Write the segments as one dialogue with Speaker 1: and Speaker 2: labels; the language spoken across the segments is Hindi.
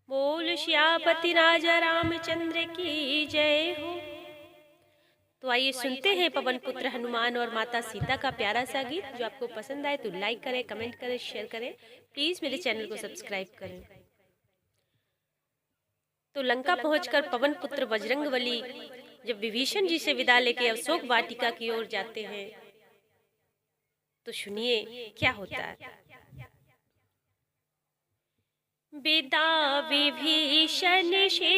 Speaker 1: बोल श्यापति राजा रामचंद्र की जय हो। तो आइए सुनते हैं पवन पुत्र हनुमान और माता सीता का प्यारा सा गीत। जो आपको पसंद आए तो लाइक करें, कमेंट करें, शेयर करें। प्लीज मेरे चैनल को सब्सक्राइब करें। तो लंका पहुंचकर पवन पुत्र बजरंगबली जब विभीषण जी से विदा लेके अशोक वाटिका की ओर जाते हैं तो सुनिए क्या होता है। विदा विभीषण से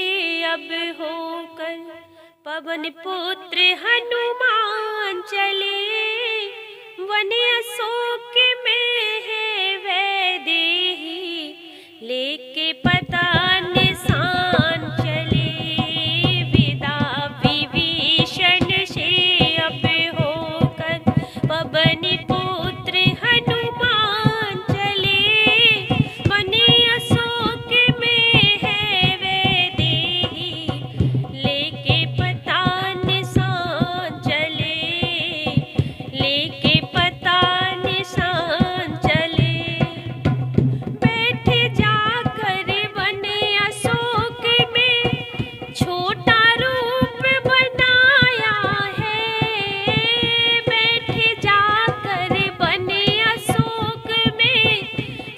Speaker 1: अब होकर पवन पुत्र हनुमान चले, वन अशोक में है वैदेही, लेके पता निशान चले। विदा विभीषण से अब होकर पवन पुत्र हनुमान चले, वन अशोक में है वैदेही, लेके पता निशान चले, लेके पता निशान चले। बैठ जाकर वन अशोक में छोटा रूप बनाया है, बैठ जाकर वन अशोक में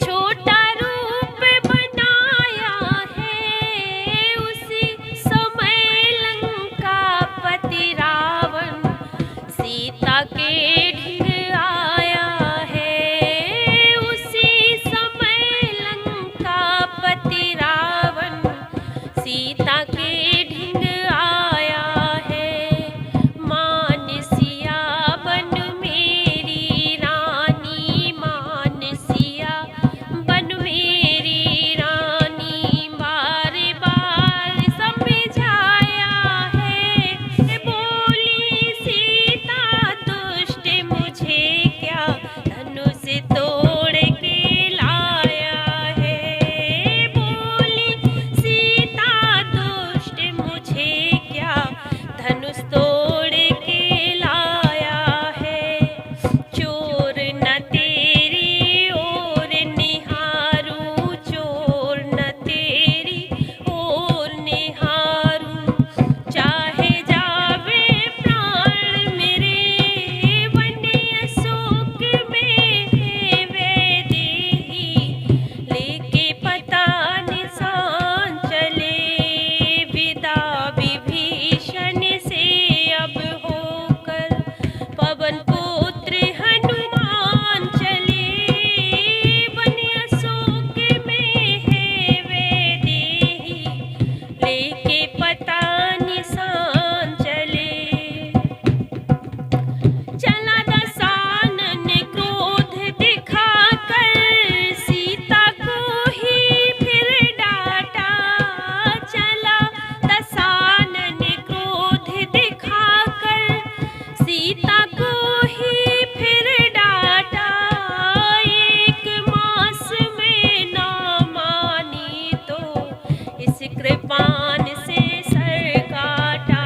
Speaker 1: छोटा रूप बनाया है। उसी समय लंकापति रावण सीता के ढिंग आया है, उसी समय लंकापति रावण सीता के ढिंग आया है। मान सिया बन मेरी रानी, मान सिया बन मेरी रानी, बार बार समझाया है। बोली सीता दुष्ट मुझे क्या धनुष तोड़ के लाया है, बोली सीता दुष्ट मुझे क्या धनुष तोड़ के लाया है। चोर न तेरी ओर निहारूं, चोर न तेरी ओर निहारूं, चाहे जावे प्राण मेरे, वन अशोक में है वैदेही, लेके पता निशान चले। विदा विभीषण से अब होकर पवन पुत्र हनुमान चले, वन अशोक में है वैदेही, लेके पता निशान चले। चला दशानन क्रोध दिखाकर सीता को ही फिर डांटा, चला दशानन क्रोध दिखाकर सीता को ही फिर डांटा। एक मास में ना मानी तो इस कृपान से सर काटा,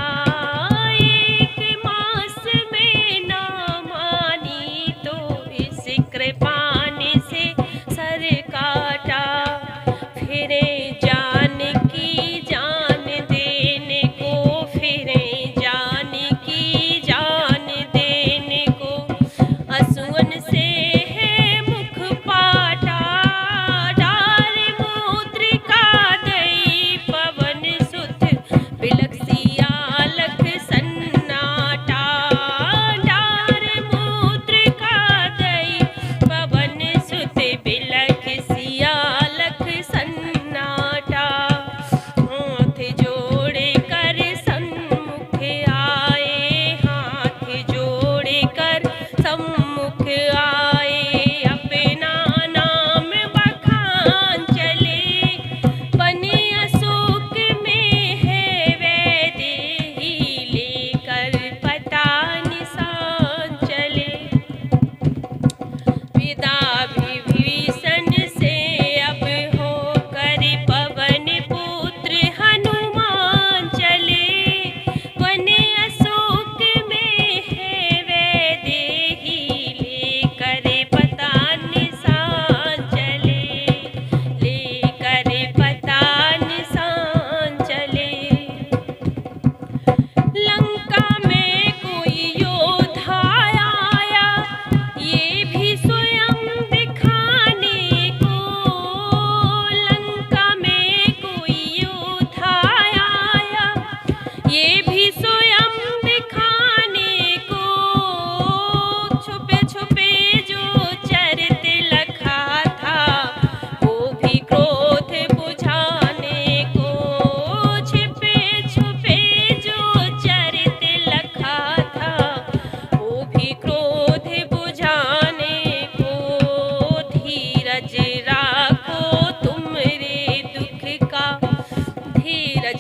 Speaker 1: एक मास में ना मानी तो इस कृपान से सर काटा। फिरे जानकी जान देने को, फिरे जानकी जान देने को, असुवन से है मुख पाटा। डार मुद्रिका दई पवन सुत, बिलख सिया लख सन्नाटा। डार मुद्रिका दई पवन सुत, बिलख सिया लख सन्नाटा।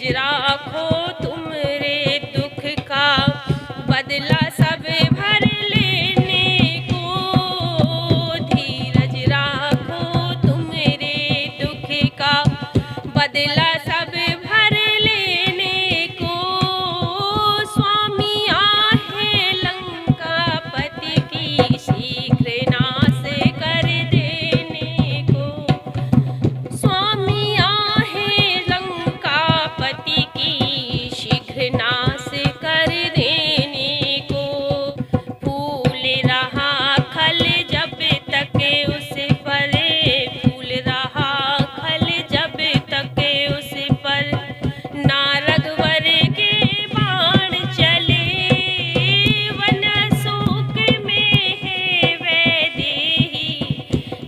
Speaker 1: राखो तुमरे दुख का बदला सब भर लेने को। धीरज राखो तुमरे दुख का बदला सब भर लेने को। स्वामी आहे लंकापति की शीघ्र नाश कर देने को। स्वामी आहे लंकापति की शीघ्र नाश कर देने को। फूल रहा खल जब तक उस पर, फूल रहा खल जब तक उस पर, ना रघुवर के बाण चले। वन शोक में है वैदेही,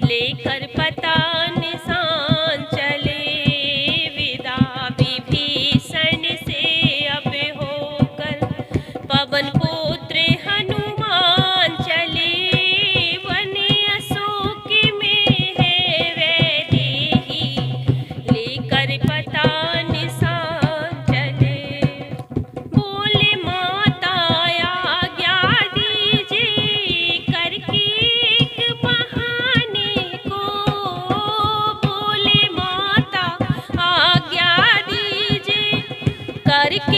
Speaker 1: लेकर पता निशान चले। विदा विभीषण से अब होकर पवन पुत्र हनुमान चले। वन अशोक में है वैदेही, लेकर पता निशान चले। बोले माता आज्ञा दीजिए करके एक बहाने को। बोले माता आज्ञा दीजिए करके